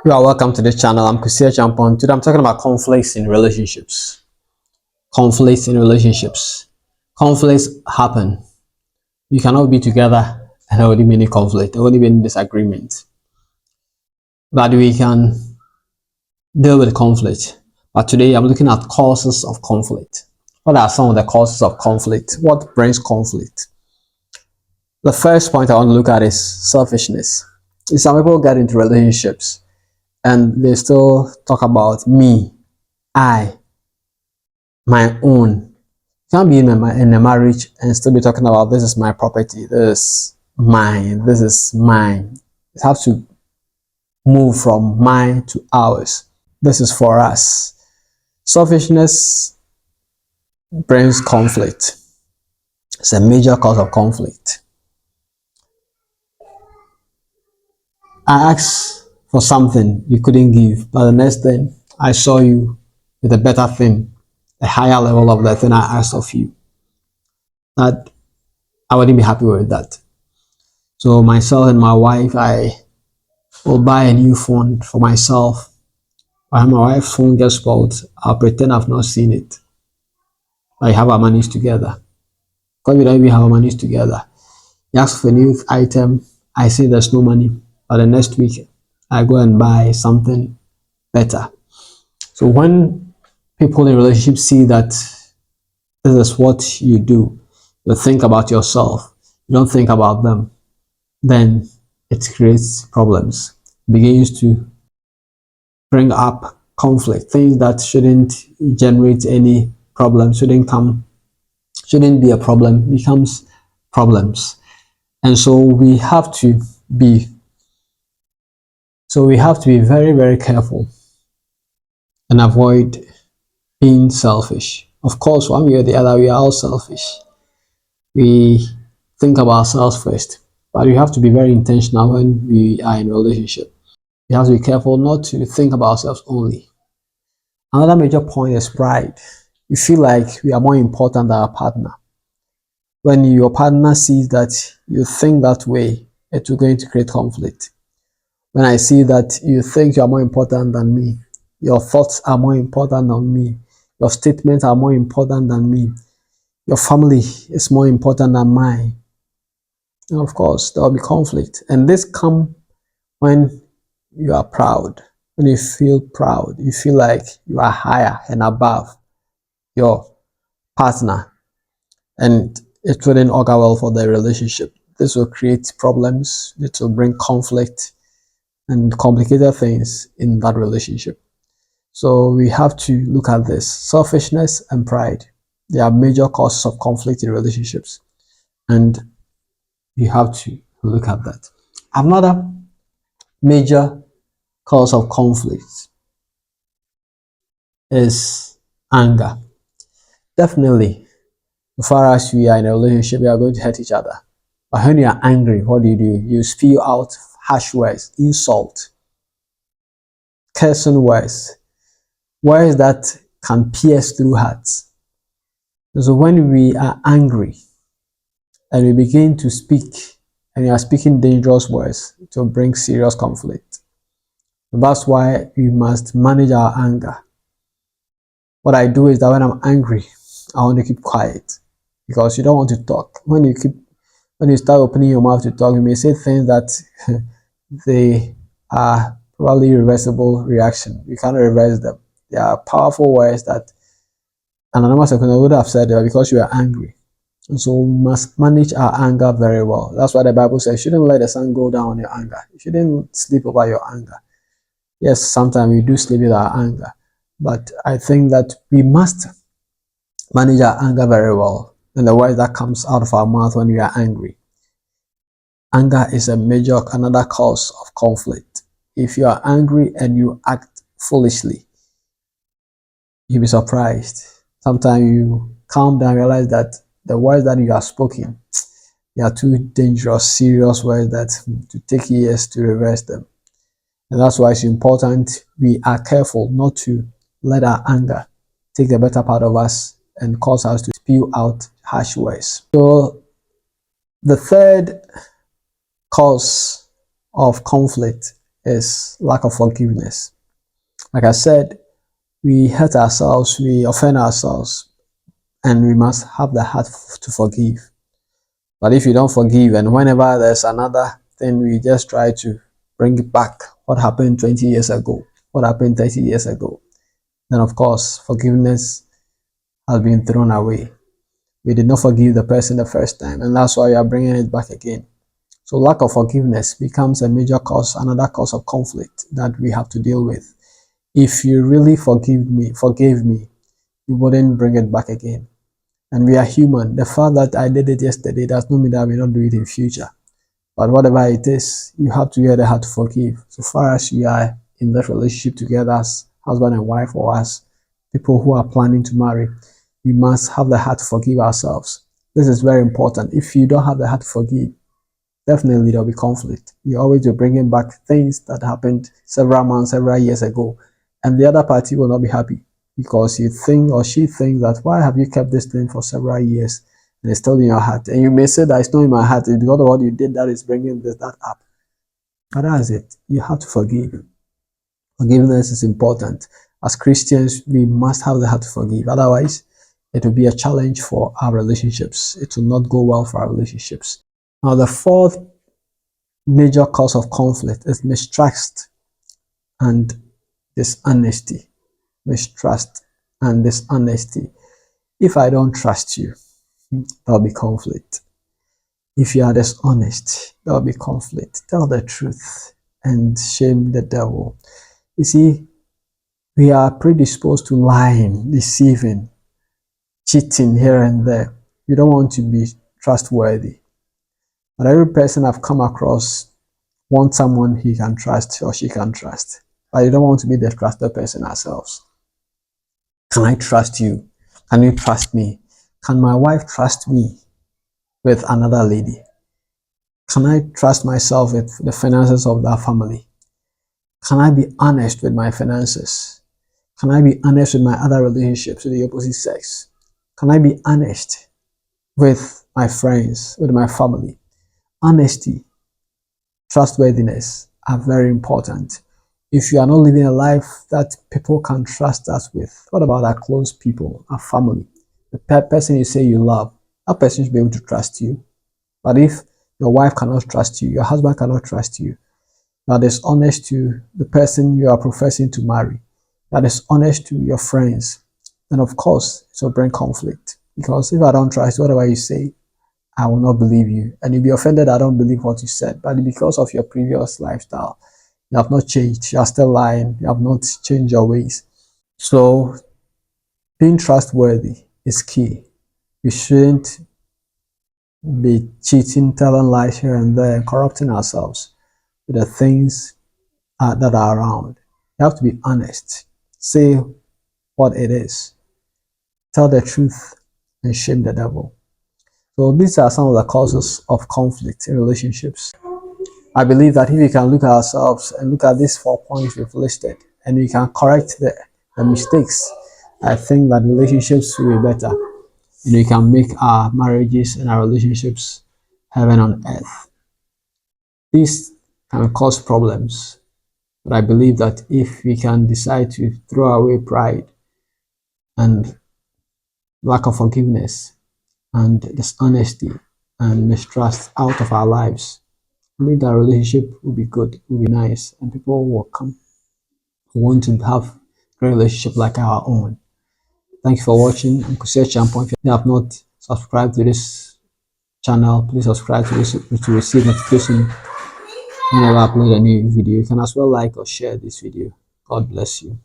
You are welcome to the channel. I'm Kusi Achampong. Today I'm talking about conflicts in relationships. Conflicts in relationships. Conflicts happen. You cannot be together and there will be any conflict. There will be any disagreement. But we can deal with conflict. But today I'm looking at causes of conflict. What are some of the causes of conflict? What brings conflict? The first point I want to look at is selfishness. Some people get into relationships and they still talk about me, I, my own. You can't be in a marriage and still be talking about this is my property, this is mine, this is mine. It has to move from mine to ours. This is for us. Selfishness brings conflict. It's a major cause of conflict. I asked for something you couldn't give, but the next thing I saw you with a better thing, a higher level of the thing I asked of you. That I wouldn't be happy with that. So myself and my wife, I will buy a new phone for myself. When my wife's phone gets spoiled, I'll pretend I've not seen it. I have our monies together. Because we don't even have our monies together. He asks for a new item, I say there's no money. But the next week, I go and buy something better. So when people in relationships see that this is what you do, you think about yourself, you don't think about them, then it creates problems. It begins to bring up conflict. Things that shouldn't generate any problem, shouldn't be a problem, becomes problems. And so we have to be very, very careful and avoid being selfish. Of course, one way or the other, we are all selfish. We think of ourselves first, but we have to be very intentional when we are in a relationship. We have to be careful not to think about ourselves only. Another major point is pride. You feel like we are more important than our partner. When your partner sees that you think that way, it will going to create conflict. When I see that you think you are more important than me, your thoughts are more important than me, your statements are more important than me, your family is more important than mine, and of course there will be conflict. And this comes when you are proud. When you feel proud, you feel like you are higher and above your partner, and it wouldn't augur well for the relationship. This will create problems, it will bring conflict and complicated things in that relationship. So we have to look at this. Selfishness and pride, they are major causes of conflict in relationships, and you have to look at that. Another major cause of conflict is anger. Definitely, as far as we are in a relationship, we are going to hurt each other. But when you are angry, what do? You spew out harsh words, insult, cursing words, words that can pierce through hearts. So when we are angry and we begin to speak, and we are speaking dangerous words, it will bring serious conflict. That's why we must manage our anger. What I do is that when I'm angry, I want to keep quiet, because you don't want to talk. When you start opening your mouth to talk, you may say things that they are probably irreversible reaction. You cannot reverse them. They are powerful words that an anonymous person would have said them because you are angry. And so we must manage our anger very well. That's why the Bible says you shouldn't let the sun go down on your anger. You shouldn't sleep over your anger. Yes, sometimes we do sleep with our anger, but I think that we must manage our anger very well, and the words that comes out of our mouth when we are angry. Anger is another cause of conflict. If you are angry and you act foolishly, you'll be surprised. Sometimes you calm down and realize that the words that you have spoken, they are too dangerous, serious words that to take years to reverse them. And that's why it's important we are careful not to let our anger take the better part of us and cause us to spew out harsh words. So the third cause of conflict is lack of forgiveness. Like I said, we hurt ourselves, we offend ourselves, and we must have the heart to forgive. But if you don't forgive, and whenever there's another thing, we just try to bring it back. What happened 20 years ago? What happened 30 years ago? Then, of course, forgiveness has been thrown away. We did not forgive the person the first time, and that's why we are bringing it back again. So, lack of forgiveness becomes a major cause, another cause of conflict that we have to deal with. If you really forgave me, you wouldn't bring it back again. And we are human. The fact that I did it yesterday does not mean that I will not do it in future. But whatever it is, you have to get the heart to forgive. So far as you are in that relationship together as husband and wife, or as people who are planning to marry, we must have the heart to forgive ourselves. This is very important. If you don't have the heart to forgive, definitely there'll be conflict. You always be bringing back things that happened several months, several years ago, and the other party will not be happy because you think or she thinks that why have you kept this thing for several years and it's still in your heart? And you may say that it's not in my heart, it's because of what you did that is bringing that up. But that's it. You have to forgive. Forgiveness is important. As Christians, we must have the heart to forgive. Otherwise, it will be a challenge for our relationships. It will not go well for our relationships. Now, the fourth major cause of conflict is mistrust and dishonesty. Mistrust and dishonesty. If I don't trust you, there'll be conflict. If you are dishonest, there'll be conflict. Tell the truth and shame the devil. You see, we are predisposed to lying, deceiving, cheating here and there. You don't want to be trustworthy. But every person I've come across wants someone he can trust or she can trust. But you don't want to be the trusted person ourselves. Can I trust you? Can you trust me? Can my wife trust me with another lady? Can I trust myself with the finances of that family? Can I be honest with my finances? Can I be honest with my other relationships with the opposite sex? Can I be honest with my friends, with my family? Honesty, trustworthiness are very important. If you are not living a life that people can trust us with, what about our close people, our family? The person you say you love, that person should be able to trust you. But if your wife cannot trust you, your husband cannot trust you, that is honest to the person you are professing to marry, that is honest to your friends, then of course it will bring conflict. Because if I don't trust whatever you say, I will not believe you. And you'll be offended I don't believe what you said. But because of your previous lifestyle, you have not changed. You are still lying. You have not changed your ways. So being trustworthy is key. We shouldn't be cheating, telling lies here and there, and corrupting ourselves with the things that are around. You have to be honest. Say what it is. Tell the truth and shame the devil. So these are some of the causes of conflict in relationships. I believe that if we can look at ourselves and look at these 4 points we've listed and we can correct the mistakes, I think that relationships will be better. And we can make our marriages and our relationships heaven on earth. These can cause problems, but I believe that if we can decide to throw away pride and lack of forgiveness and dishonesty and mistrust out of our lives, I believe that relationship will be good, will be nice, and people will come who want to have a great relationship like our own. Thank you for watching. I'm Kusi Achampong. If you have not subscribed to this channel, please subscribe to this to receive notification whenever I upload a new video. You can as well like or share this video. God bless you.